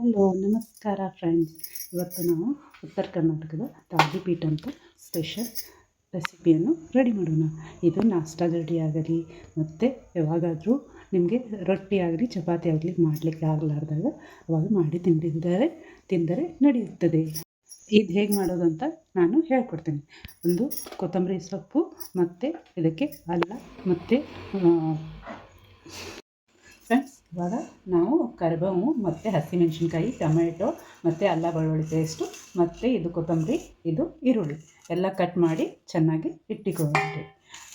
Hello ನಮಸ್ಕಾರ friends. ಇವತ್ತು ನಾವು ಉತ್ತರ ಕರ್ನಾಟಕದ ತಾಲಿಪೀಠ ಅಂತ ಸ್ಪೆಷಲ್ ರೆಸಿಪಿಯನ್ನು ರೆಡಿ ಮಾಡೋಣ. ಇದು ನಾಷ್ಟಾ ರೆಡಿ ಆಗಲಿ ಮತ್ತು ಯಾವಾಗಾದರೂ ನಿಮಗೆ ರೊಟ್ಟಿ ಆಗಲಿ ಚಪಾತಿ ಆಗಲಿ ಮಾಡಲಿಕ್ಕೆ ಆಗಲಾರ್ದಾಗ ಅವಾಗ ಮಾಡಿ ತಿಂದರೆ ನಡೆಯುತ್ತದೆ. ಇದು ಹೇಗೆ ಮಾಡೋದು ಅಂತ ನಾನು ಹೇಳ್ಕೊಡ್ತೀನಿ. ಒಂದು ಕೊತ್ತಂಬರಿ ಸೊಪ್ಪು ಮತ್ತು ಇದಕ್ಕೆ ಅಲ್ಲ ಮತ್ತು ಫ್ರೆಂಡ್ಸ್, ಇವಾಗ ನಾವು ಕರಿಬೇವು ಮತ್ತು ಹಸಿಮೆಣಸಿನ್ಕಾಯಿ, ಟೊಮೆಟೊ ಮತ್ತು ಅಲ್ಲ ಬೆಳ್ಳುಳ್ಳಿ ಪೇಸ್ಟು ಮತ್ತು ಇದು ಕೊತ್ತಂಬರಿ, ಇದು ಈರುಳ್ಳಿ ಎಲ್ಲ ಕಟ್ ಮಾಡಿ ಚೆನ್ನಾಗಿ ಇಟ್ಟಿಕೊಳ್ಳಿ.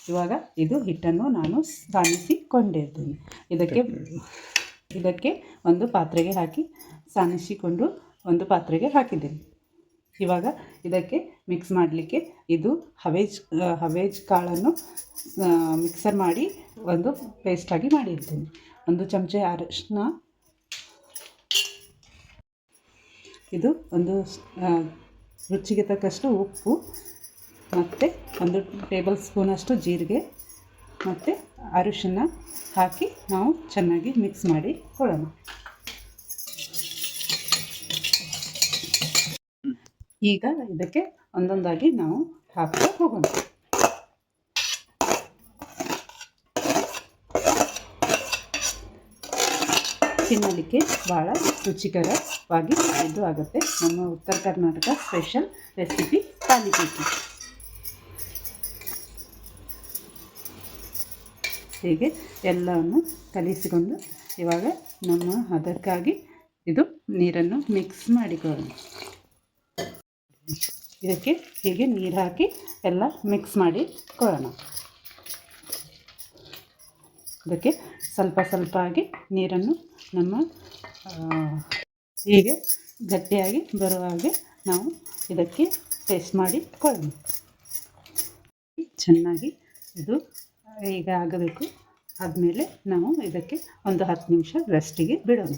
ಇವಾಗ ಇದು ಹಿಟ್ಟನ್ನು ನಾನು ಸಾನಿಸಿಕೊಂಡಿದ್ದೀನಿ. ಇದಕ್ಕೆ ಒಂದು ಪಾತ್ರೆಗೆ ಹಾಕಿ ಸಾನಿಸಿಕೊಂಡು ಒಂದು ಪಾತ್ರೆಗೆ ಹಾಕಿದ್ದೀನಿ. ಇವಾಗ ಇದಕ್ಕೆ ಮಿಕ್ಸ್ ಮಾಡಲಿಕ್ಕೆ ಇದು ಹವೇಜ್ ಕಾಳನ್ನು ಮಿಕ್ಸರ್ ಮಾಡಿ ಒಂದು ಪೇಸ್ಟಾಗಿ ಮಾಡಿರ್ತೀನಿ. ಒಂದು ಚಮಚ ಅರಿಶಿನ, ಇದು ಒಂದು ರುಚಿಗೆ ತಕ್ಕಷ್ಟು ಉಪ್ಪು ಮತ್ತು ಒಂದು ಟೇಬಲ್ ಸ್ಪೂನಷ್ಟು ಜೀರಿಗೆ ಮತ್ತು ಅರಿಶಿನ ಹಾಕಿ ನಾವು ಚೆನ್ನಾಗಿ ಮಿಕ್ಸ್ ಮಾಡಿ ಕೊಡೋಣ. ಈಗ ಇದಕ್ಕೆ ಒಂದೊಂದಾಗಿ ನಾವು ಹಾಕ್ತಾ ಹೋಗೋಣ. ತಿನ್ನಲಿಕ್ಕೆ ಭಾಳ ರುಚಿಕರವಾಗಿ ಇದು ಆಗುತ್ತೆ. ನಮ್ಮ ಉತ್ತರ ಕರ್ನಾಟಕ ಸ್ಪೆಷಲ್ ರೆಸಿಪಿ ತಾಲಿಪೀಠ. ಹೀಗೆ ಎಲ್ಲವನ್ನು ಕಲಿಸಿಕೊಂಡು ಇವಾಗ ಅದಕ್ಕಾಗಿ ಇದು ನೀರನ್ನು ಮಿಕ್ಸ್ ಮಾಡಿಕೊಳ್ಳೋಣ. ಇದಕ್ಕೆ ಹೀಗೆ ನೀರು ಹಾಕಿ ಎಲ್ಲ ಮಿಕ್ಸ್ ಮಾಡಿ ಕೊಡೋಣ. ಇದಕ್ಕೆ ಸ್ವಲ್ಪ ಸ್ವಲ್ಪ ಆಗಿ ನೀರನ್ನು ಹೀಗೆ ಗಟ್ಟಿಯಾಗಿ ಬರುವ ಹಾಗೆ ನಾವು ಇದಕ್ಕೆ ಟೇಸ್ಟ್ ಮಾಡಿ ಕೊಡೋಣ. ಚೆನ್ನಾಗಿ ಇದು ಈಗ ಆಗಬೇಕು. ಆದಮೇಲೆ ನಾವು ಇದಕ್ಕೆ ಒಂದು 10 ನಿಮಿಷ ರೆಸ್ಟಿಗೆ ಬಿಡೋಣ.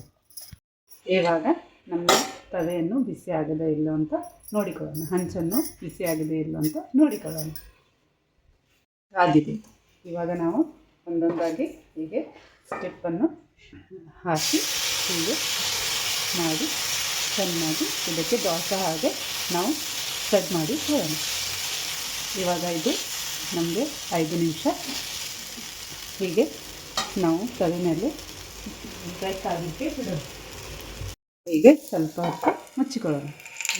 ಇವಾಗ ನಮ್ಮ ತವೆಯನ್ನು ಬಿಸಿ ಆಗದೇ ಇಲ್ಲ ಅಂತ ನೋಡಿಕೊಳ್ಳೋಣ. ಹಂಚನ್ನು ಬಿಸಿ ಆಗದೇ ಇಲ್ಲ ಅಂತ ನೋಡಿಕೊಳ್ಳೋಣ. ಆಗಿದೆ. ಇವಾಗ ನಾವು ಒಂದೊಂದಾಗಿ ಹೀಗೆ ಸ್ಟೆಪ್ಪನ್ನು ಹಾಕಿ ಹೀಗೆ ಮಾಡಿ ಚೆನ್ನಾಗಿ ಇದಕ್ಕೆ ದೋಸೆ ಹಾಗೆ ನಾವು ಸ್ಪ್ರೆಡ್ ಮಾಡಿ ಹೋಗೋಣ. ಇವಾಗ ಇದು ನಮಗೆ 5 ನಿಮಿಷ ಹೀಗೆ ನಾವು ತಲೆ ಮೇಲೆ ಬ್ರೇಕ್ ಆಗಲಿಕ್ಕೆ ಬಿಡೋಣ. ಹೀಗೆ ಸ್ವಲ್ಪ ಹೊತ್ತು ಮುಚ್ಚಿಕೊಳ್ಳೋಣ.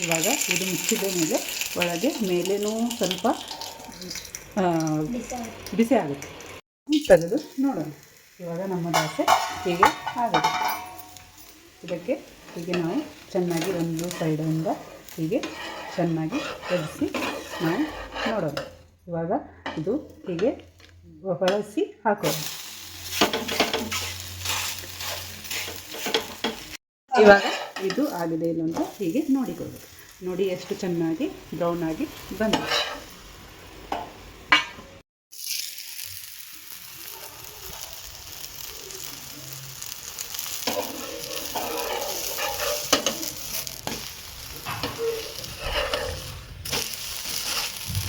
ಇವಾಗ ಇದು ಮುಚ್ಚಿದ ಮೇಲೆ ಒಳಗೆ ಮೇಲೇನೂ ಸ್ವಲ್ಪ ಬಿಸಿ ಆಗುತ್ತೆ. ತೆಗೆದು ನೋಡೋಣ. ಇವಾಗ ನಮ್ಮ ದೋಸೆ ಹೀಗೆ ಆಗುತ್ತೆ. ಇದಕ್ಕೆ ಹೀಗೆ ನಾವು ಚೆನ್ನಾಗಿ ಒಂದು ಸೈಡಿಂದ ಹೀಗೆ ಚೆನ್ನಾಗಿ ಒರೆಸಿ ನಾವು ನೋಡೋಣ. ಇವಾಗ ಇದು ಹೀಗೆ ಬಳಸಿ ಹಾಕೋಣ. ಇವಾಗ ಇದು ಆಗಿದೆ ಇಲ್ಲ ಅಂತ ಹೀಗೆ ನೋಡಿಕೊಳ್ಳಬೇಕು. ನೋಡಿ ಎಷ್ಟು ಚೆನ್ನಾಗಿ ಬ್ರೌನ್ ಆಗಿ ಬಂದಿದೆ.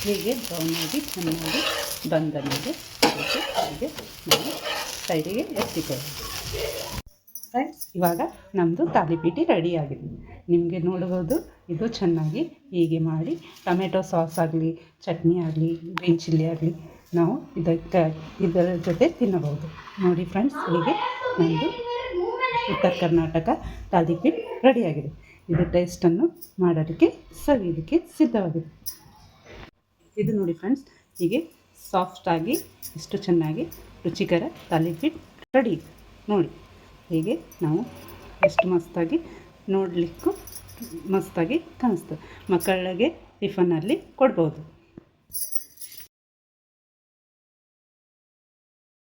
ಹೀಗೆ ಬ್ರೌನ್ ಆಗಿ ಚೆನ್ನಾಗಿ ಬಂದ ಮೇಲೆ ಹೀಗೆ ನಾವು ಸೈಡಿಗೆ ಎತ್ತಿಕೊಳ್ಳೋಣ. ಫ್ರೆಂಡ್ಸ್, ಇವಾಗ ನಮ್ಮದು ತಾಲಿಪೀಠ ರೆಡಿಯಾಗಿದೆ. ನಿಮಗೆ ನೋಡ್ಬೋದು. ಇದು ಚೆನ್ನಾಗಿ ಹೀಗೆ ಮಾಡಿ ಟೊಮೆಟೊ ಸಾಸ್ ಆಗಲಿ, ಚಟ್ನಿ ಆಗಲಿ, ಗ್ರೀನ್ ಚಿಲ್ಲಿ ಆಗಲಿ ನಾವು ಇದರ ಜೊತೆ ತಿನ್ನಬಹುದು. ನೋಡಿ ಫ್ರೆಂಡ್ಸ್, ಹೀಗೆ ನಮ್ಮದು ಉತ್ತರ ಕರ್ನಾಟಕ ತಾಲಿಪೀಠ ರೆಡಿಯಾಗಿದೆ. ಇದು ಟೇಸ್ಟನ್ನು ಮಾಡೋದಕ್ಕೆ ಸವಿಯೋದಕ್ಕೆ ಸಿದ್ಧವಾಗಿದೆ. ಇದು ನೋಡಿ ಫ್ರೆಂಡ್ಸ್, ಹೀಗೆ ಸಾಫ್ಟಾಗಿ ಎಷ್ಟು ಚೆನ್ನಾಗಿ ರುಚಿಕರ ತಾಲಿಪೀಠ ರೆಡಿ. ನೋಡಿ ಹೀಗೆ ನಾವು ಎಷ್ಟು ಮಸ್ತಾಗಿ ನೋಡಲಿಕ್ಕೂ ಮಸ್ತಾಗಿ ಕಾಣಿಸ್ತದೆ. ಮಕ್ಕಳಿಗೆ ಟಿಫನಲ್ಲಿ ಕೊಡ್ಬೋದು.